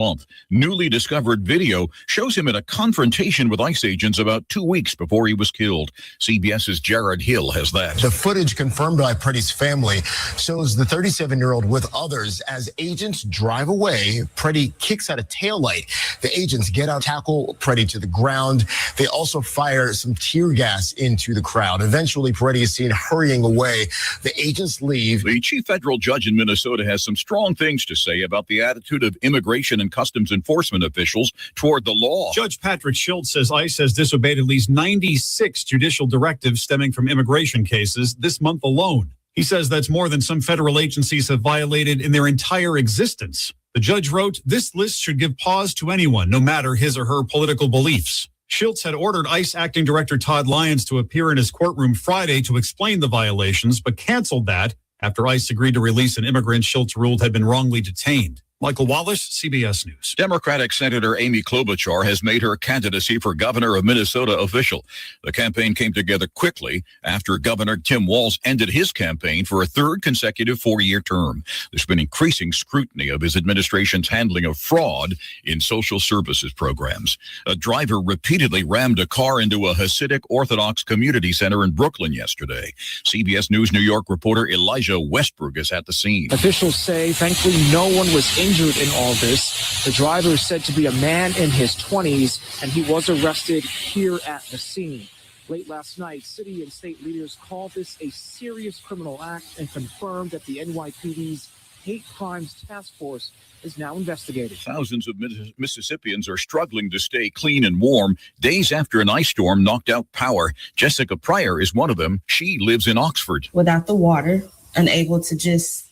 month. Newly discovered video shows him in a confrontation with ICE agents about 2 weeks before he was killed. CBS's Jared Hill has that. The footage confirmed by Preddy's family shows the 37-year-old with others as agents drive away. Preddy kicks out a taillight. The agents get out, tackle Preddy to the ground. They also fire some tear gas into the crowd. Eventually, Preddy is seen hurrying away. The agents leave. The chief federal judge in Minnesota has some strong things to say about the attitude of immigration and customs enforcement officials toward the law. Judge Patrick Schultz says ICE has disobeyed at least 96 judicial directives stemming from immigration cases this month alone. He says that's more than some federal agencies have violated in their entire existence. The judge wrote, "This list should give pause to anyone, no matter his or her political beliefs." Schultz had ordered ICE Acting Director Todd Lyons to appear in his courtroom Friday to explain the violations, but canceled that after ICE agreed to release an immigrant Schultz ruled had been wrongly detained. Michael Wallace, CBS News. Democratic Senator Amy Klobuchar has made her candidacy for governor of Minnesota official. The campaign came together quickly after Governor Tim Walz ended his campaign for a third consecutive 4-year term. There's been increasing scrutiny of his administration's handling of fraud in social services programs. A driver repeatedly rammed a car into a Hasidic Orthodox community center in Brooklyn yesterday. CBS News New York reporter Elijah Westbrook is at the scene. Officials say, thankfully, no one was injured in all this. The driver is said to be a man in his 20s, and he was arrested here at the scene. Late last night, city and state leaders called this a serious criminal act and confirmed that the NYPD's Hate Crimes Task Force is now investigating. Thousands of Mississippians are struggling to stay clean and warm days after an ice storm knocked out power. Jessica Pryor is one of them. She lives in Oxford. Without the water, unable to just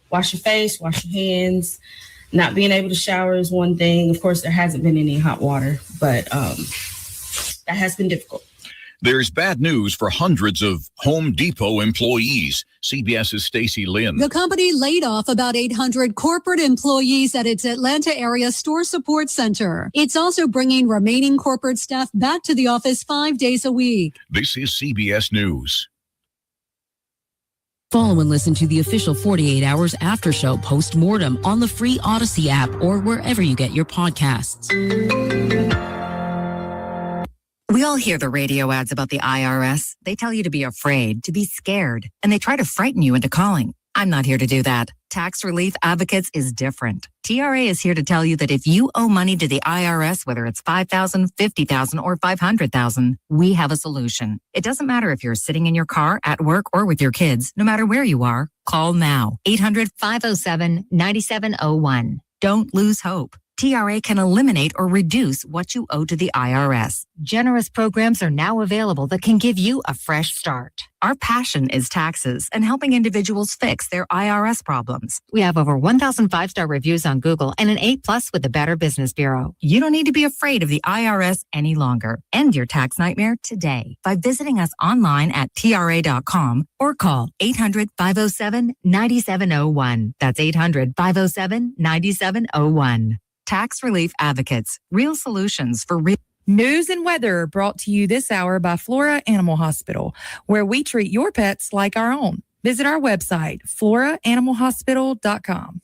wash your face, wash your hands. Not being able to shower is one thing. Of course, there hasn't been any hot water, but that has been difficult. There's bad news for hundreds of Home Depot employees. CBS's Stacey Lynn. The company laid off about 800 corporate employees at its Atlanta area store support center. It's also bringing remaining corporate staff back to the office 5 days a week. This is CBS News. Follow and listen to the official 48 Hours After Show post-mortem on the free Odyssey app or wherever you get your podcasts. We all hear the radio ads about the IRS. They tell you to be afraid, to be scared, and they try to frighten you into calling. I'm not here to do that. Tax Relief Advocates is different. TRA is here to tell you that if you owe money to the IRS, whether it's $5,000, $50,000, or $500,000, we have a solution. It doesn't matter if you're sitting in your car, at work, or with your kids. No matter where you are, call now. 800-507-9701. Don't lose hope. TRA can eliminate or reduce what you owe to the IRS. Generous programs are now available that can give you a fresh start. Our passion is taxes and helping individuals fix their IRS problems. We have over 1,000 5-star reviews on Google and an A+ with the Better Business Bureau. You don't need to be afraid of the IRS any longer. End your tax nightmare today by visiting us online at TRA.com or call 800-507-9701. That's 800-507-9701. Tax Relief Advocates, real solutions for real. News and weather brought to you this hour by Flora Animal Hospital, where we treat your pets like our own. Visit our website, floraanimalhospital.com.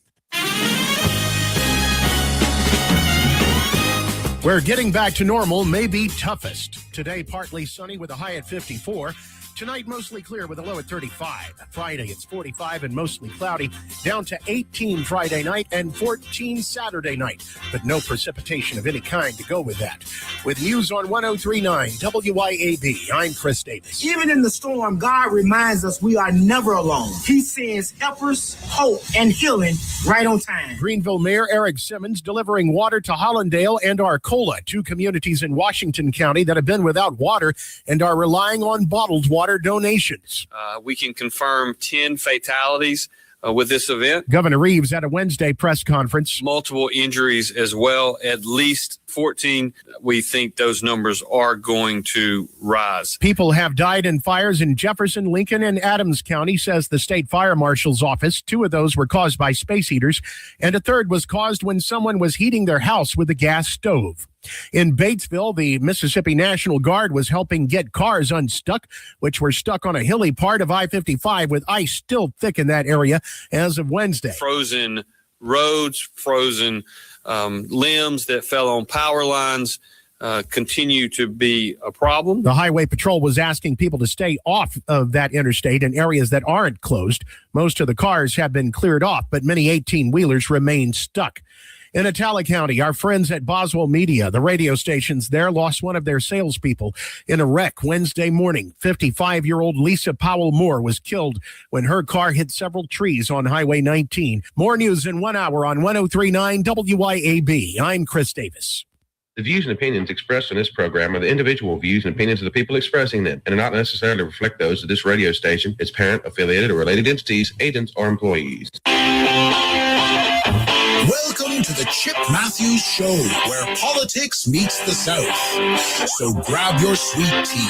Where getting back to normal may be toughest. Today, partly sunny with a high at 54. Tonight, mostly clear with a low at 35. Friday, it's 45 and mostly cloudy, down to 18 Friday night and 14 Saturday night, but no precipitation of any kind to go with that. With news on 103.9 WYAB, I'm Chris Davis. Even in the storm, God reminds us we are never alone. He sends helpers, hope, and healing right on time. Greenville Mayor Eric Simmons delivering water to Hollandale and Arcola, two communities in Washington County that have been without water and are relying on bottled water donations. We can confirm 10 fatalities with this event. Governor Reeves at a Wednesday press conference. Multiple injuries as well, at least 14. We think those numbers are going to rise. People have died in fires in Jefferson, Lincoln, and Adams County, says the state fire marshal's office. 2 of those were caused by space heaters, and a third was caused when someone was heating their house with a gas stove. In Batesville, the Mississippi National Guard was helping get cars unstuck, which were stuck on a hilly part of I-55 with ice still thick in that area as of Wednesday. Frozen roads, frozen limbs that fell on power lines continue to be a problem. The Highway Patrol was asking people to stay off of that interstate in areas that aren't closed. Most of the cars have been cleared off, but many 18-wheelers remain stuck. In Atala County, our friends at Boswell Media, the radio stations there, lost one of their salespeople in a wreck Wednesday morning. 55-year-old Lisa Powell Moore was killed when her car hit several trees on Highway 19. More news in 1 hour on 103.9 WYAB. I'm Chris Davis. The views and opinions expressed in this program are the individual views and opinions of the people expressing them and do not necessarily reflect those of this radio station, its parent, affiliated, or related entities, agents, or employees. Welcome to the Chip Mathews Show, where politics meets the South. So grab your sweet tea,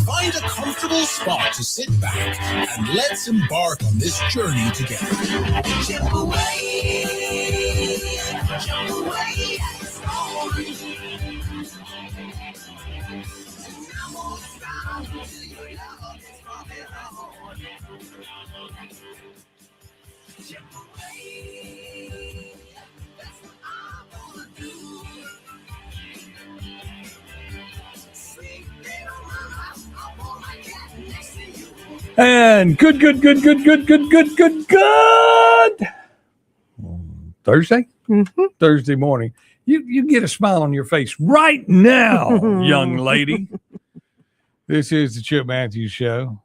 find a comfortable spot to sit back, and let's embark on this journey together. Chip away, jump away. And good Thursday? Mm-hmm. Thursday morning. You get a smile on your face right now, young lady. This is the Chip Mathews Show.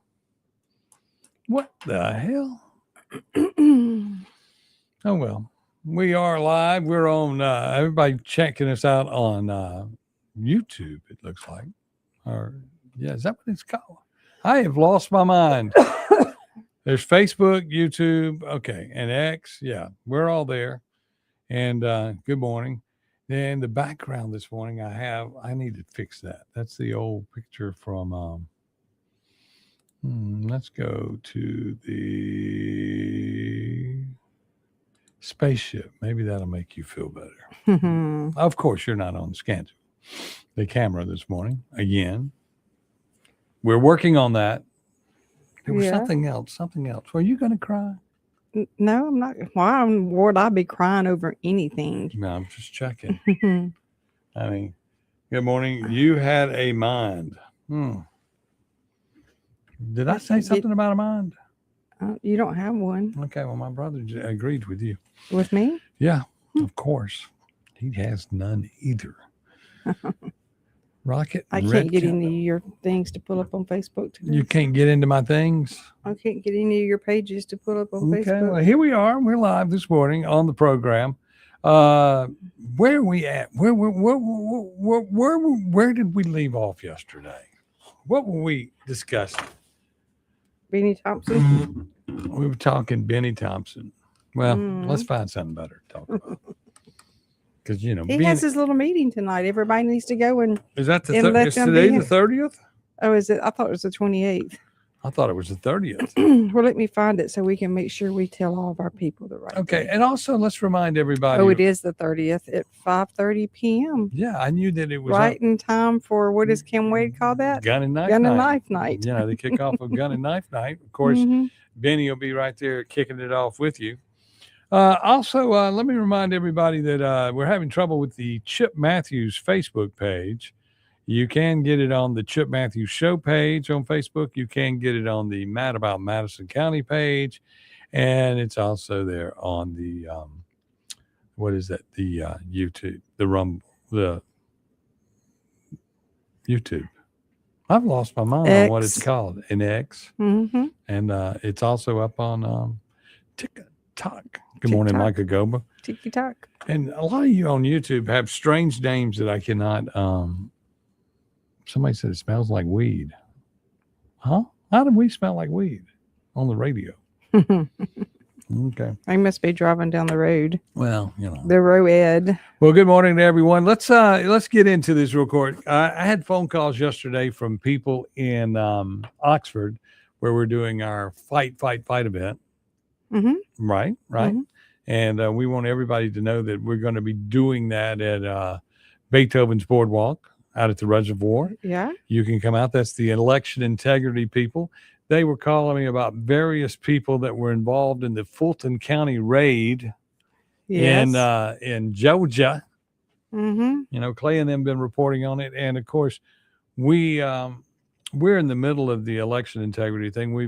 What the hell? Oh, well, we are live. We're on, everybody checking us out on YouTube, it looks like. Or, yeah, is that what it's called? I have lost my mind. There's Facebook, YouTube, okay, and X. Yeah, we're all there. And good morning. And the background this morning I need to fix that. That's the old picture from, let's go to the spaceship. Maybe that'll make you feel better. Of course, you're not on the camera this morning. Again, we're working on that. There was something else. Were you going to cry? No, I'm not. Why would I be crying over anything? No, I'm just checking. I mean, good morning. You had a mind. Did I say something about a mind? You don't have one. Okay, well, my brother agreed with you. With me? Yeah, of course. He has none either. Rocket. I can't get any of your things to pull up on Facebook today. You can't get into my things? I can't get any of your pages to pull up on Facebook. Okay, well, here we are. We're live this morning on the program. Where are we at? Where did we leave off yesterday? What were we discussing? Benny Thompson? We were talking Benny Thompson. Well, let's find something better to talk about. Because, you know, he has his little meeting tonight. Everybody needs to go and is that is today the 30th? Oh, is it? I thought it was the 28th. I thought it was the 30th. Well, let me find it so we can make sure we tell all of our people the right. Okay, day. and also let's remind everybody. Oh, it is the 30th at 5:30 p.m. Yeah, I knew that it was right in time for what does Kim Wade call that? Gun and Knife Night. You know, the kickoff of Gun and Knife Night. Of course, Benny will be right there kicking it off with you. Also, let me remind everybody that we're having trouble with the Chip Mathews Facebook page. You can get it on the Chip Mathews Show page on Facebook. You can get it on the Mad About Madison County page. And it's also there on the, what is that? The YouTube, the YouTube. I've lost my mind on what it's called. An X. And it's also up on TikTok. Good morning, Micah Goba. TikTok. And a lot of you on YouTube have strange names that I cannot. Somebody said it smells like weed. Huh? How do we smell like weed on the radio? Okay. I must be driving down the road. Well, you know. The road. Well, good morning to everyone. Let's get into this real quick. I had phone calls yesterday from people in Oxford where we're doing our fight event. Right. And we want everybody to know that we're going to be doing that at Beethoven's Boardwalk out at the reservoir. Yeah. You can come out. That's the election integrity people. They were calling me about various people that were involved in the Fulton County raid in Georgia. Mm-hmm. You know, Clay and them been reporting on it, and of course, we're in the middle of the election integrity thing. We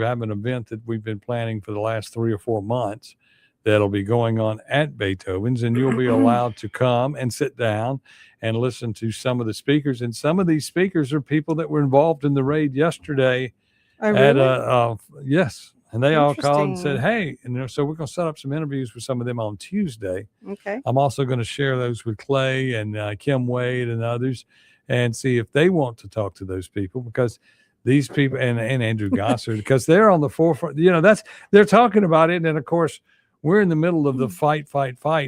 have an event that we've been planning for the last 3 or 4 months that'll be going on at Beethoven's, and you'll be allowed to come and sit down and listen to some of the speakers. And some of these speakers are people that were involved in the raid yesterday. Oh, really? Yes. And they all called and said, Interesting. hey, and so we're going to set up some interviews with some of them on Tuesday. Okay. I'm also going to share those with Clay and Kim Wade and others and see if they want to talk to those people, because these people and Andrew Gossard, because they're on the forefront, you know, they're talking about it. And of course, we're in the middle of the fight.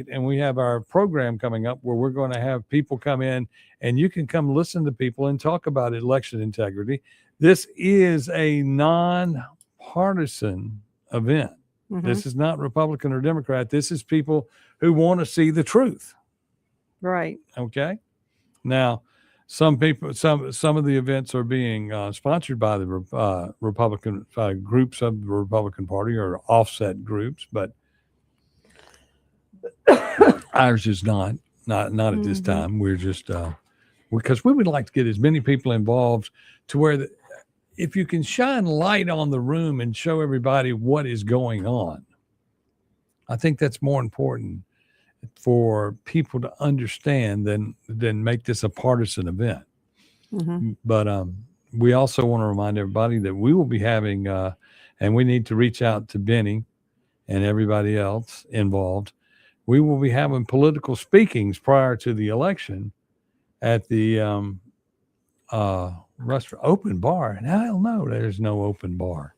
And we have our program coming up where we're going to have people come in and you can come listen to people and talk about election integrity. This is a non-partisan event. Mm-hmm. This is not Republican or Democrat. This is people who want to see the truth. Right. Okay. Now, some of the events are being sponsored by the Republican groups of the Republican Party or offset groups, but ours is not at this time. We're just because we would like to get as many people involved to where if you can shine light on the room and show everybody what is going on, I think that's more important for people to understand than make this a partisan event. Mm-hmm. But we also want to remind everybody that we will be having, and we need to reach out to Benny and everybody else involved. We will be having political speakings prior to the election at the restaurant open bar. And hell no, there's no open bar.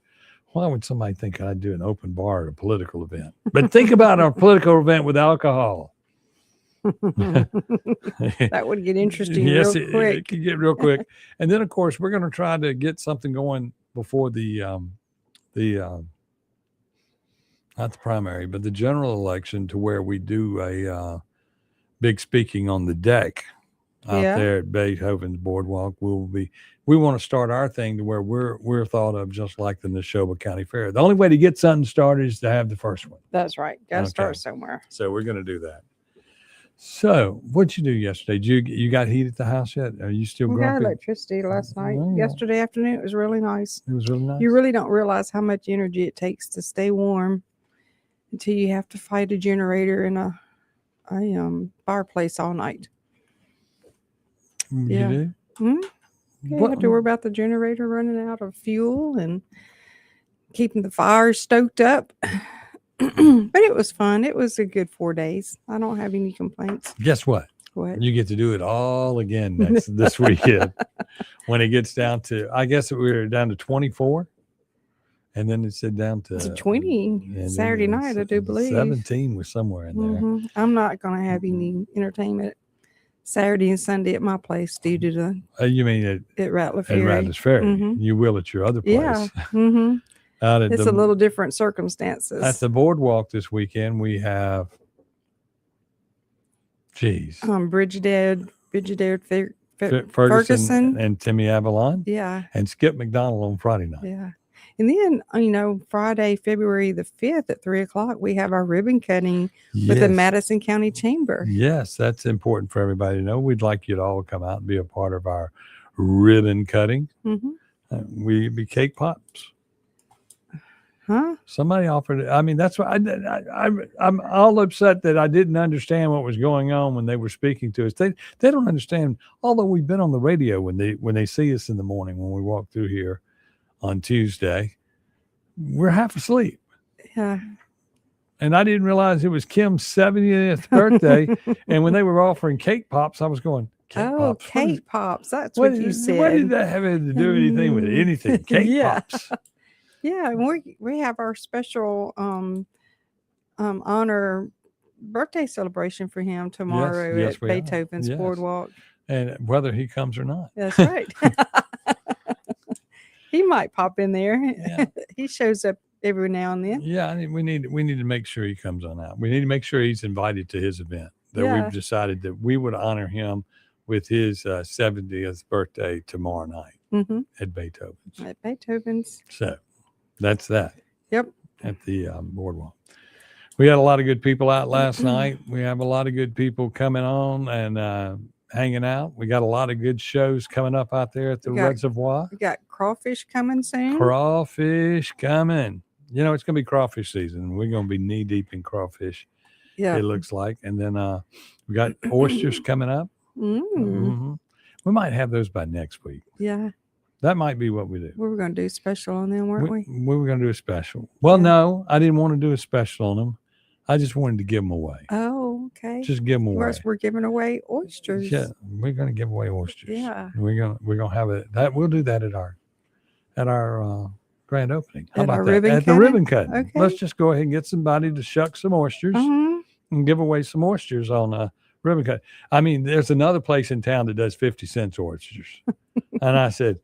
Why would somebody think I'd do an open bar at a political event? But think about a political event with alcohol. That would get interesting yes, real quick. It could get real quick. And then, of course, we're going to try to get something going before the not the primary, but the general election, to where we do a big speaking on the deck out there at Beethoven's Boardwalk. We want to start our thing to where we're thought of just like the Neshoba County Fair. The only way to get something started is to have the first one. That's right. Got to start somewhere. So we're going to do that. So what'd you do yesterday? You got heat at the house yet? Are you still We grumpy? got electricity last night. Oh, yeah. Yesterday afternoon, it was really nice. It was really nice. You really don't realize how much energy it takes to stay warm until you have to fight a generator in a fireplace all night. You Yeah. do? Hmm? You have to worry about the generator running out of fuel and keeping the fire stoked up. But it was fun. It was a good 4 days. I don't have any complaints. Guess what? What? You get to do it all again this weekend when it gets down to, I guess we were down to 24. And then it said down to 20 and Saturday then night, I do believe. 17 was somewhere in there. Mhm. I'm not going to have any entertainment Saturday and Sunday at my place due to the You mean at Rattler at Ferry. Rattlers Ferry? Mhm. You will at your other place. Yeah. Mm-hmm. Out at It's the, a little different circumstances. at the boardwalk this weekend, we have, Ferguson. and Timmy Avalon. Yeah. And Skip McDonald on Friday night. Yeah. And then, Friday, February the 5th at 3:00, we have our ribbon cutting with the Yes. Madison County Chamber. Yes, that's important for everybody to know. We'd like you to all come out and be a part of our ribbon cutting. Mm-hmm. We be cake pops. Huh? Somebody offered it. I mean, that's why I'm all upset that I didn't understand what was going on when they were speaking to us. They don't understand. Although we've been on the radio when they see us in the morning when we walk through here on Tuesday, we're half asleep. Yeah. And I didn't realize it was Kim's 70th birthday. And when they were offering cake pops, I was going, cake pops? Cake pops. That's what you said. What did that have to do anything with anything? Cake Yeah. pops. Yeah, and we have our special honor birthday celebration for him tomorrow yes, at we are. Beethoven's Yes. Boardwalk. And whether he comes or not. That's right. He might pop in there. Yeah. He shows up every now and then. Yeah, I mean, we need to make sure he comes on out. We need to make sure he's invited to his event. That Yeah. we've decided that we would honor him with his 70th birthday tomorrow night Mm-hmm. at Beethoven's. At Beethoven's. So that's that. Yep. At the boardwalk. We had a lot of good people out last night. We have a lot of good people coming on and hanging out. We got a lot of good shows coming up out there at the reservoir. We got crawfish coming soon. Crawfish coming. You know, it's going to be crawfish season. We're going to be knee deep in crawfish. Yeah. It looks like. And then we got oysters coming up. Mm-hmm. We might have those by next week. Yeah. That might be what we do. We were going to do a special on them, weren't we? We were going to do a special. Well, no, I didn't want to do a special on them. I just wanted to give them away. Oh, okay. Just give them away. We're giving away oysters. Yeah, we're going to give away oysters. Yeah. We're gonna have it. We'll do that at our grand opening. How At about our that? ribbon At the cutting? ribbon cutting. Okay. Let's just go ahead and get somebody to shuck some oysters and give away some oysters on ribbon cut. I mean, there's another place in town that does 50 cents oysters, and I said,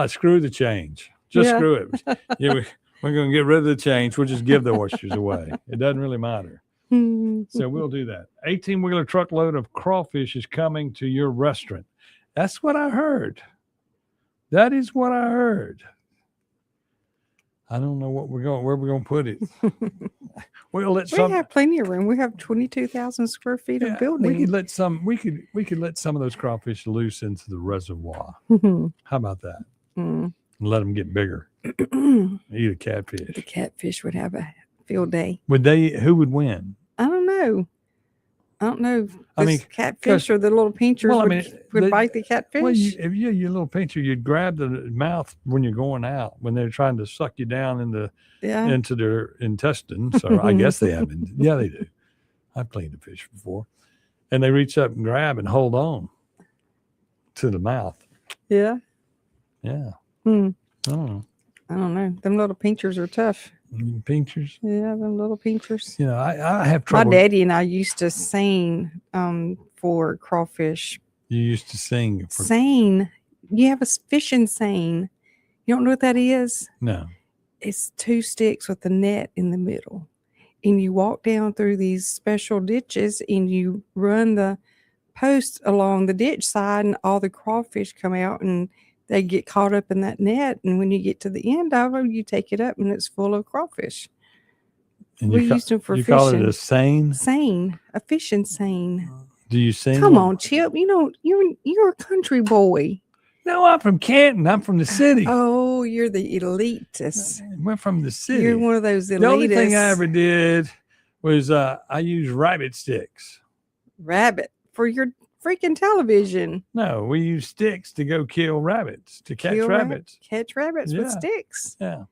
screw the change. Just screw it. Yeah, we're going to get rid of the change. We'll just give the oysters away. It doesn't really matter. So we'll do that. 18-wheeler truckload of crawfish is coming to your restaurant. That's what I heard. That is what I heard. I don't know where we're going to put it. We have plenty of room. We have 22,000 square feet of building. We could let some of those crawfish loose into the reservoir. How about that? And let them get bigger. Eat a catfish. The catfish would have a field day. Who would win? I don't know. Catfish or the little pinchers would bite the catfish. Well, if you're your little pincher, you'd grab the mouth when you're going out, when they're trying to suck you down into their intestines. Or I guess they haven't. Yeah, they do. I've cleaned a fish before. And they reach up and grab and hold on to the mouth. Yeah. Yeah. I don't know. Them little pinchers are tough. Pinchers? Yeah, them little pinchers. You know, I have trouble. My daddy and I used to seine for crawfish. You used to sing? Seine. You have a fishing seine. You don't know what that is? No. It's 2 sticks with a net in the middle. And you walk down through these special ditches and you run the post along the ditch side and all the crawfish come out and they get caught up in that net, and when you get to the end of them, you take it up, and it's full of crawfish. And we used them for fishing. You call it a seine? Seine, a fishing seine. Do you sing? Come on, Chip. You know you're a country boy. No, I'm from Canton. I'm from the city. Oh, you're the elitist. We're from the city. You're one of those elitists. The only thing I ever did was I used rabbit sticks. Rabbit for your freaking television. No, we use sticks to go kill rabbits, to catch rabbits. Catch rabbits with sticks. Yeah.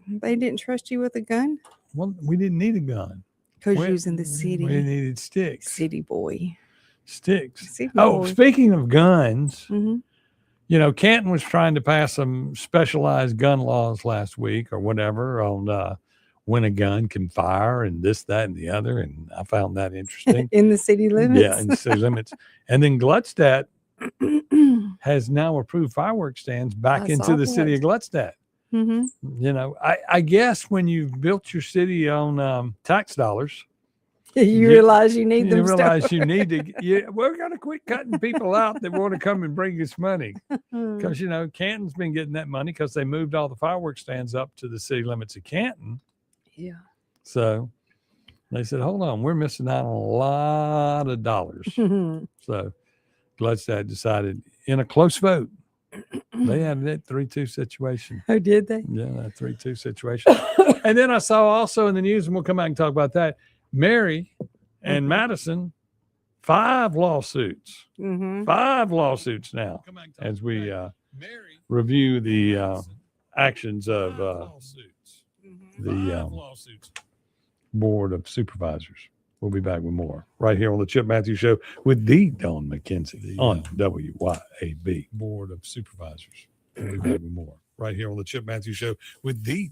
They didn't trust you with a gun? Well, we didn't need a gun. Because you was in the city. We needed sticks. City boy. Sticks. City boy. Speaking of guns, you know, Canton was trying to pass some specialized gun laws last week or whatever on when a gun can fire and this, that, and the other. And I found that interesting. In the city limits? Yeah, in the city limits. And then Gluckstadt has now approved fireworks stands back into the city of Gluckstadt. You know, I guess when you've built your city on tax dollars, you realize you need them. You realize you need to. We're going to quit cutting people out that want to come and bring us money, because you know Canton's been getting that money because they moved all the fireworks stands up to the city limits of Canton. Yeah. So they said, "Hold on, we're missing out on a lot of dollars." So Gluckstadt decided in a close vote. They had that 3-2 situation. Oh, did they? Yeah, that 3-2 situation. And then I saw also in the news, and we'll come back and talk about that, Mary and Madison, 5 lawsuits. 5 lawsuits now as we review the actions of the Board of Supervisors. We'll be back with more right here on the Chip Mathews Show with the Dawn McKenzie on WYAB. Board of Supervisors. We'll be back with more right here on the Chip Mathews Show with the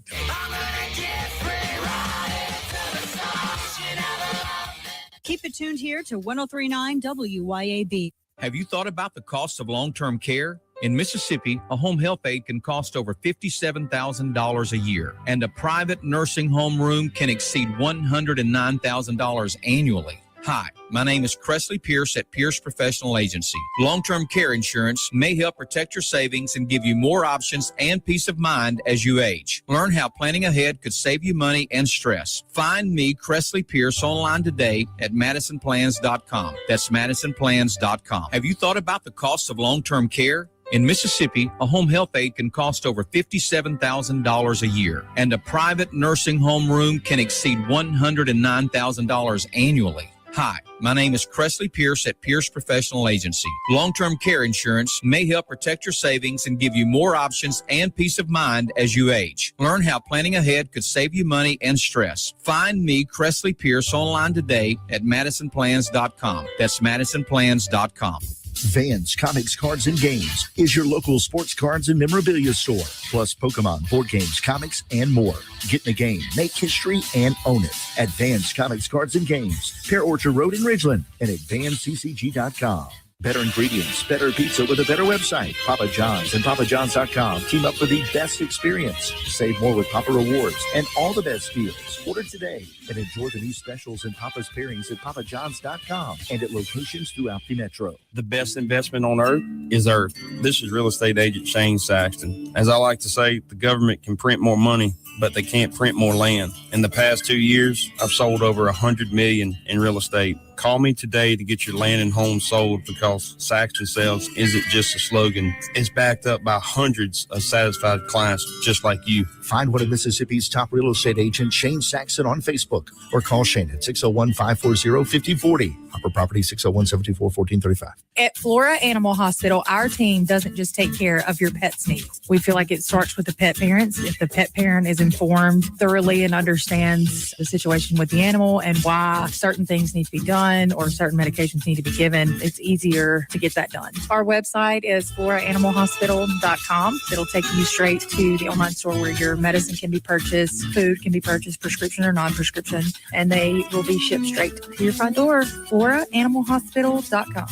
Keep it tuned here to 103.9 WYAB. Have you thought about the cost of long-term care? In Mississippi, a home health aide can cost over $57,000 a year, and a private nursing home room can exceed $109,000 annually. Hi, my name is Cressley Pierce at Pierce Professional Agency. Long-term care insurance may help protect your savings and give you more options and peace of mind as you age. Learn how planning ahead could save you money and stress. Find me, Cressley Pierce, online today at MadisonPlans.com. That's MadisonPlans.com. Have you thought about the cost of long-term care? In Mississippi, a home health aide can cost over $57,000 a year, and a private nursing home room can exceed $109,000 annually. Hi, my name is Cressley Pierce at Pierce Professional Agency. Long-term care insurance may help protect your savings and give you more options and peace of mind as you age. Learn how planning ahead could save you money and stress. Find me, Cressley Pierce, online today at MadisonPlans.com. That's MadisonPlans.com. Vans Comics, Cards, and Games is your local sports cards and memorabilia store, plus Pokemon, board games, comics, and more. Get in the game, make history, and own it at Vans Comics, Cards, and Games, Pear Orchard Road in Ridgeland, and at vansccg.com. Better ingredients, better pizza with a better website. Papa John's and PapaJohns.com team up for the best experience. Save more with Papa Rewards and all the best deals. Order today and enjoy the new specials and Papa's pairings at PapaJohns.com and at locations throughout the metro. The best investment on earth is earth. This is real estate agent Shane Saxton. As I like to say, the government can print more money, but they can't print more land. In the past 2 years, I've sold over $100 million in real estate. Call me today to get your land and home sold, because Saxton Sales isn't just a slogan. It's backed up by hundreds of satisfied clients just like you. Find one of Mississippi's top real estate agents, Shane Saxton, on Facebook, or call Shane at 601-540-5040. Hopper Property, 601-724-1435. At Flora Animal Hospital, our team doesn't just take care of your pet's needs. We feel like it starts with the pet parents. If the pet parent is informed thoroughly and understands the situation with the animal and why certain things need to be done or certain medications need to be given, it's easier to get that done. Our website is floraanimalhospital.com. It'll take you straight to the online store where your medicine can be purchased, food can be purchased, prescription or non-prescription, and they will be shipped straight to your front door. floraanimalhospital.com.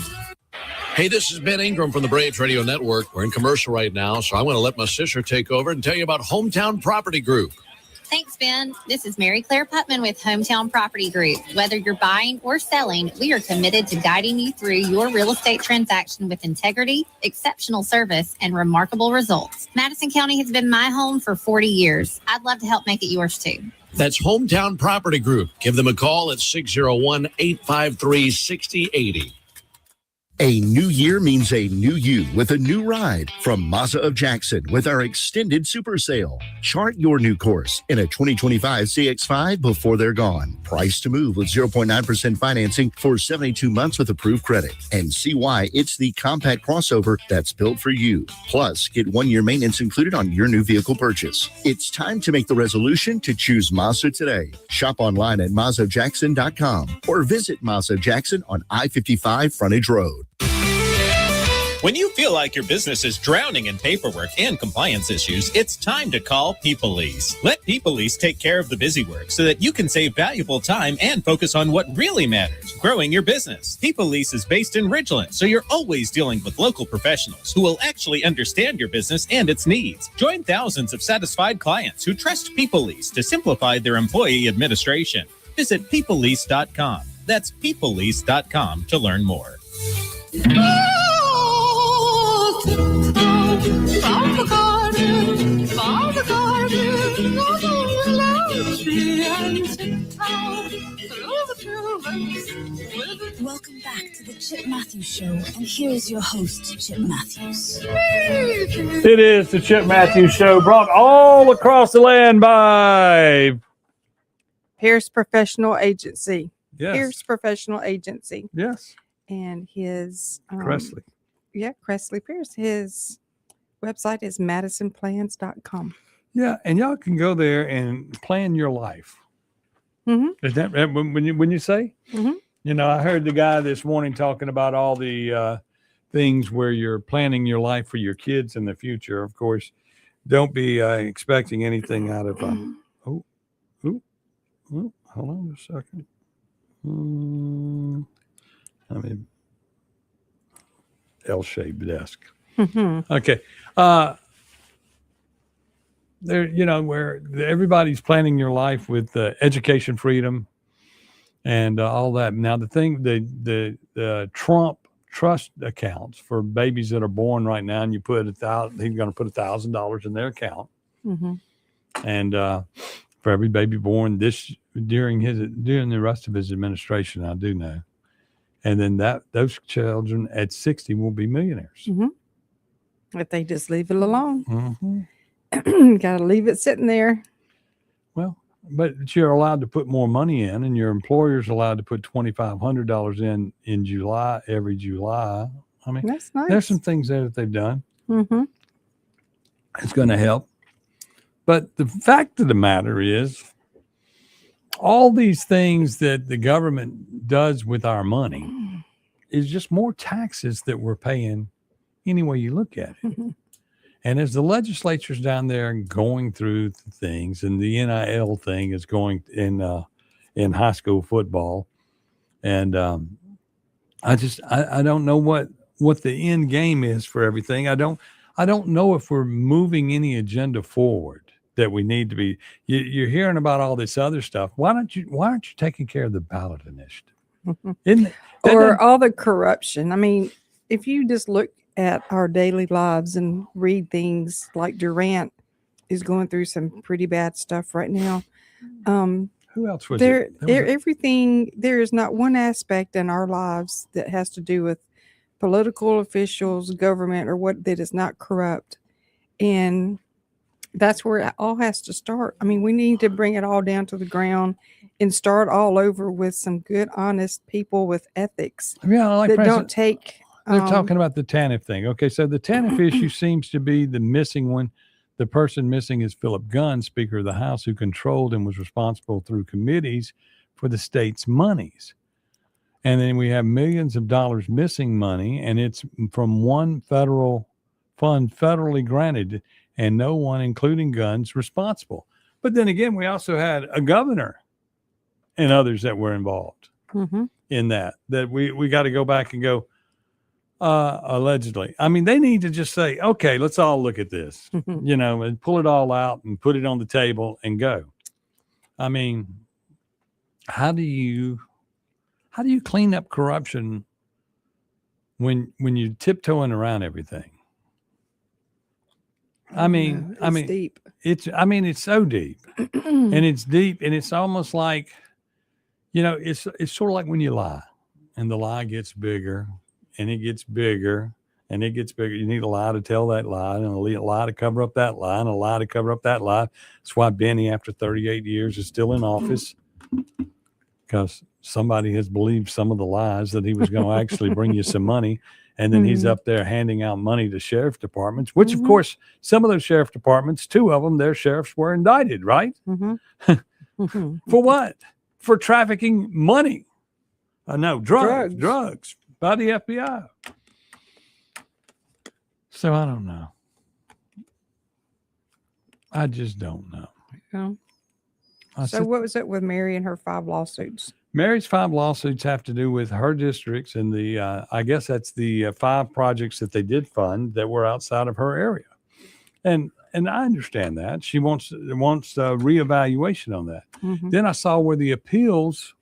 Hey, this is Ben Ingram from the Braves Radio Network. We're in commercial right now, so I want to let my sister take over and tell you about Hometown Property Group. Thanks, Ben. This is Mary Claire Putman with Hometown Property Group. Whether you're buying or selling, we are committed to guiding you through your real estate transaction with integrity, exceptional service, and remarkable results. Madison County has been my home for 40 years. I'd love to help make it yours, too. That's Hometown Property Group. Give them a call at 601-853-6080. A new year means a new you with a new ride from Mazda of Jackson with our extended super sale. Chart your new course in a 2025 CX-5 before they're gone. Price to move with 0.9% financing for 72 months with approved credit. And see why it's the compact crossover that's built for you. Plus, get 1 year maintenance included on your new vehicle purchase. It's time to make the resolution to choose Mazda today. Shop online at MazdaJackson.com or visit Mazda Jackson on I-55 Frontage Road. When you feel like your business is drowning in paperwork and compliance issues, it's time to call PeopleLease. Let PeopleLease take care of the busy work so that you can save valuable time and focus on what really matters, growing your business. PeopleLease is based in Ridgeland, so you're always dealing with local professionals who will actually understand your business and its needs. Join thousands of satisfied clients who trust PeopleLease to simplify their employee administration. Visit PeopleLease.com. That's PeopleLease.com to learn more. Welcome back to the Chip Mathews Show, and here's your host, Chip Mathews. It is the Chip Mathews Show, brought all across the land by Pierce Professional Agency. Yes. Pierce Professional Agency. Yes. And his Cressley. Yeah, Cressley Pierce. His website is MadisonPlans.com. Yeah, and y'all can go there and plan your life. Mm-hmm. Is that when you say? Mm-hmm. You know, I heard the guy this morning talking about all the things where you're planning your life for your kids in the future. Of course, don't be expecting anything out of hold on a second. I mean, L-shaped desk. Mm-hmm. Okay. There, you know, where everybody's planning your life with education freedom, and all that. Now the Trump trust accounts for babies that are born right now, and you put he's going to put $1,000 in their account, and for every baby born during the rest of his administration, I do know, and then those children at 60 will be millionaires if they just leave it alone. Mm-hmm. Got to leave it sitting there. Well, but you're allowed to put more money in, and your employer's allowed to put $2,500 in July, every July. I mean, that's nice. There's some things there that they've done. Mm-hmm. It's going to help. But the fact of the matter is, all these things that the government does with our money is just more taxes that we're paying any way you look at it. And as the legislature's down there going through things, and the NIL thing is going in high school football, and I don't know what the end game is for everything. I don't know if we're moving any agenda forward that we need to be. You're hearing about all this other stuff. Why aren't you taking care of the ballot initiative? Or all the corruption. I mean, if you just look at our daily lives and read things like Durant is going through some pretty bad stuff right now. Who else was there? it? Everything. There is not one aspect in our lives that has to do with political officials, government, or what that is not corrupt, and that's where it all has to start. I mean, we need to bring it all down to the ground and start all over with some good, honest people with ethics. Yeah, like that don't take. They're talking about the TANF thing. Okay, so the TANF issue seems to be the missing one. The person missing is Philip Gunn, Speaker of the House, who controlled and was responsible through committees for the state's monies. And then we have millions of dollars missing money, and it's from one federal fund federally granted, and no one, including Gunn's, responsible. But then again, we also had a governor and others that were involved in that we got to go back and go, allegedly. I mean, they need to just say, okay, let's all look at this, and pull it all out and put it on the table and go. I mean, how do you clean up corruption when you're tiptoeing around everything? It's deep. It's so deep, and it's deep, and it's almost like, it's sort of like when you lie, and the lie gets bigger. And it gets bigger, and it gets bigger. You need a lie to tell that lie, and a lie to cover up that lie, and a lie to cover up that lie. That's why Benny, after 38 years, is still in office, because somebody has believed some of the lies that he was going to actually bring you some money. And then he's up there handing out money to sheriff departments, which, of course, some of those sheriff departments, 2 of them, their sheriffs were indicted, right? For what? For trafficking money. No, drugs. By the FBI. So I don't know. I just don't know. Yeah. So what was it with Mary and her 5 lawsuits? Mary's 5 lawsuits have to do with her districts and the, I guess that's the 5 projects that they did fund that were outside of her area. And I understand that. She wants a reevaluation on that. Then I saw where the appeals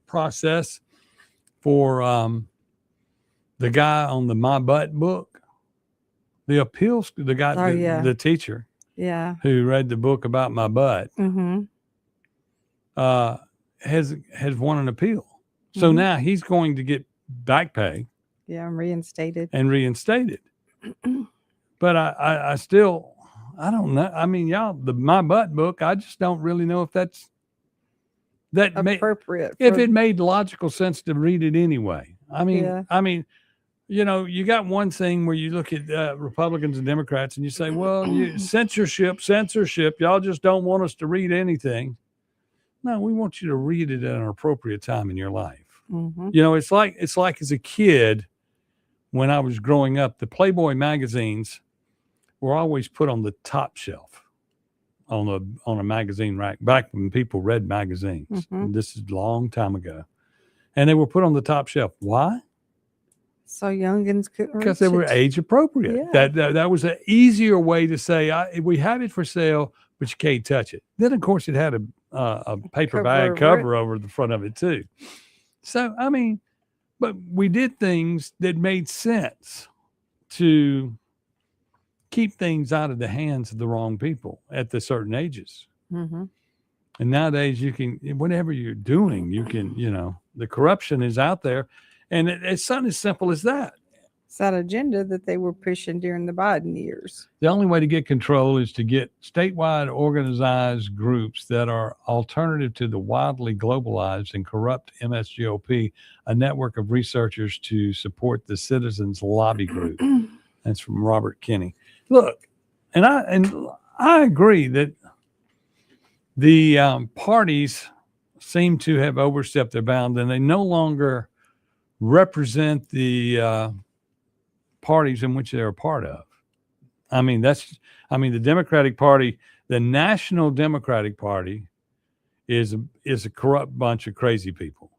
process for the guy on the My Butt book, the appeals, the guy, the teacher, who read the book about my butt, has won an appeal. So now he's going to get back pay. Yeah, reinstated. But I still, I don't know. I mean, y'all, the My Butt book, I just don't really know if that's appropriate. If it made logical sense to read it anyway. I mean, you got one thing where you look at Republicans and Democrats and you say, well, censorship, y'all just don't want us to read anything. No, we want you to read it at an appropriate time in your life. It's like as a kid, when I was growing up, the Playboy magazines were always put on the top shelf on a magazine rack back when people read magazines. This is a long time ago. And they were put on the top shelf. Why? So youngins couldn't. Because they were age appropriate. Yeah. That was an easier way to say, we have it for sale, but you can't touch it. Then, of course, it had a paper bag cover over the front of it too. So, I mean, but we did things that made sense to keep things out of the hands of the wrong people at the certain ages. Mm-hmm. And nowadays you can, whatever you're doing, you can, the corruption is out there. And it's something as simple as that. It's that agenda that they were pushing during the Biden years. The only way to get control is to get statewide organized groups that are alternative to the wildly globalized and corrupt MSGOP, a network of researchers to support the Citizens Lobby Group. That's from Robert Kinney. Look, and I agree that the parties seem to have overstepped their bound, and they no longer represent the parties in which they're a part of. I mean, the Democratic Party, the National Democratic Party is a corrupt bunch of crazy people.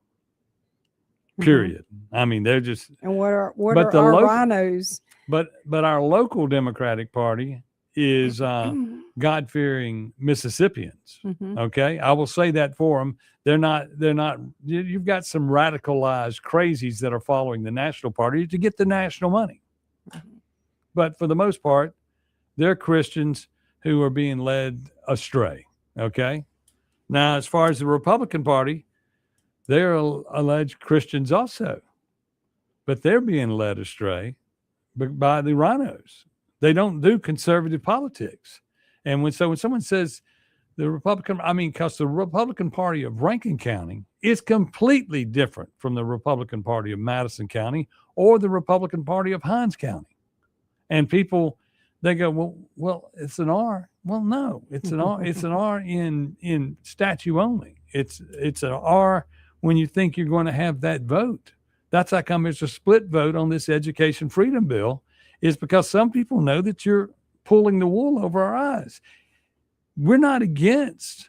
Period. Mm-hmm. I mean, they're just. And what are our rhinos? But our local Democratic Party is God-fearing Mississippians. Mm-hmm. Okay, I will say that for them. They're not. You've got some radicalized crazies that are following the National Party to get the national money. But for the most part, they're Christians who are being led astray. Okay. Now, as far as the Republican Party, they're alleged Christians also, but they're being led astray by the rhinos. They don't do conservative politics. And when someone says the Republican, because the Republican Party of Rankin County is completely different from the Republican Party of Madison County or the Republican Party of Hinds County. And people, they go, well, it's an R. Well, no, it's an R. It's an R in statute only. It's an R when you think you're going to have that vote. That's how come it's a split vote on this education freedom bill, is because some people know that you're pulling the wool over our eyes. We're not against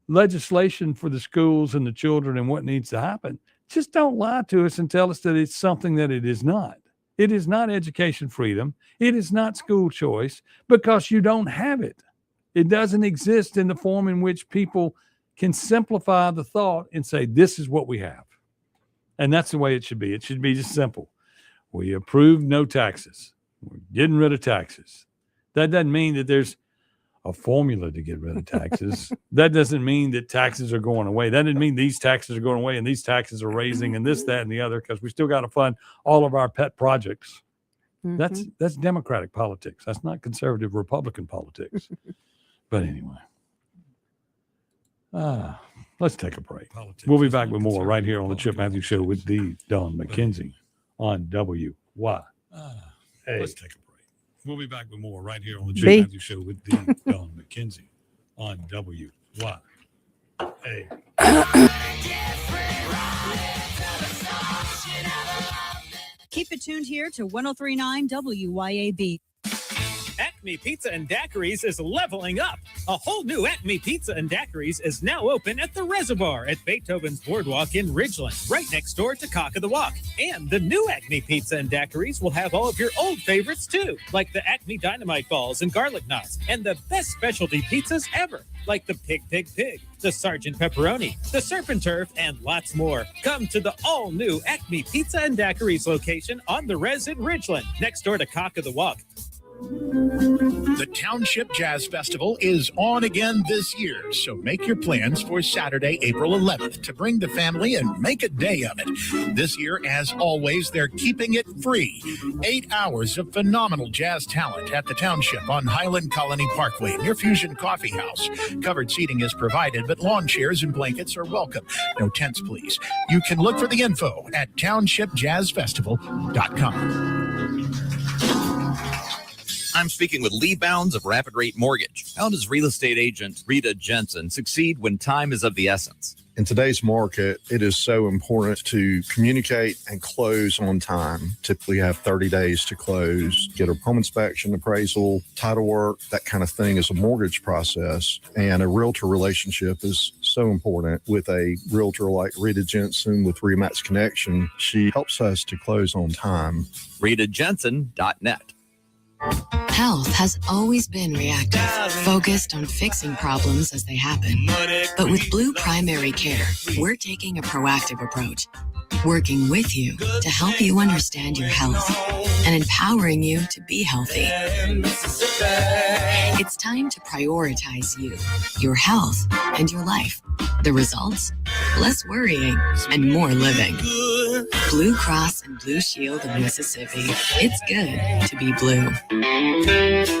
legislation for the schools and the children and what needs to happen. Just don't lie to us and tell us that it's something that it is not. It is not education freedom. It is not school choice, because you don't have it. It doesn't exist in the form in which people can simplify the thought and say, this is what we have. And that's the way it should be. It should be just simple. We approved no taxes. We're getting rid of taxes. That doesn't mean that there's a formula to get rid of taxes. That doesn't mean that taxes are going away. That doesn't mean these taxes are going away and these taxes are raising and this, that, and the other, because we still got to fund all of our pet projects. Mm-hmm. That's Democratic politics. That's not conservative Republican politics. But anyway, let's take a break. We'll be back with more right here on the Chip Matthews Show with the Don McKenzie on WY. Let's take a break. We'll be back with more right here on the Chip Matthews Show with the Don McKenzie on WY. Keep it tuned here to 103.9 WYAB. Acme Pizza and Daiquiris is leveling up. A whole new Acme Pizza and Daiquiris is now open at the Reservoir at Beethoven's Boardwalk in Ridgeland, right next door to Cock of the Walk. And the new Acme Pizza and Daiquiris will have all of your old favorites too, like the Acme Dynamite Balls and Garlic Knots, and the best specialty pizzas ever, like the Pig, the Sergeant Pepperoni, the Surf and Turf, and lots more. Come to the all-new Acme Pizza and Daiquiris location on the Res in Ridgeland, next door to Cock of the Walk. The Township Jazz Festival is on again this year, so make your plans for Saturday, April 11th to bring the family and make a day of it. This year, as always, they're keeping it free. 8 hours of phenomenal jazz talent at the Township on Highland Colony Parkway near Fusion Coffee House. Covered seating is provided, but lawn chairs and blankets are welcome. No tents, please. You can look for the info at townshipjazzfestival.com. I'm speaking with Lee Bounds of Rapid Rate Mortgage. How does real estate agent Rita Jensen succeed when time is of the essence? In today's market, it is so important to communicate and close on time. Typically have 30 days to close, get a home inspection, appraisal, title work, that kind of thing is a mortgage process. And a realtor relationship is so important. With a realtor like Rita Jensen with Remax Connection, she helps us to close on time. RitaJensen.net. Health has always been reactive, focused on fixing problems as they happen. But with Blue Primary Care, we're taking a proactive approach, working with you to help you understand your health and empowering you to be healthy. It's time to prioritize you, your health, and your life. The results? Less worrying and more living. Blue Cross and Blue Shield of Mississippi. It's good to be blue.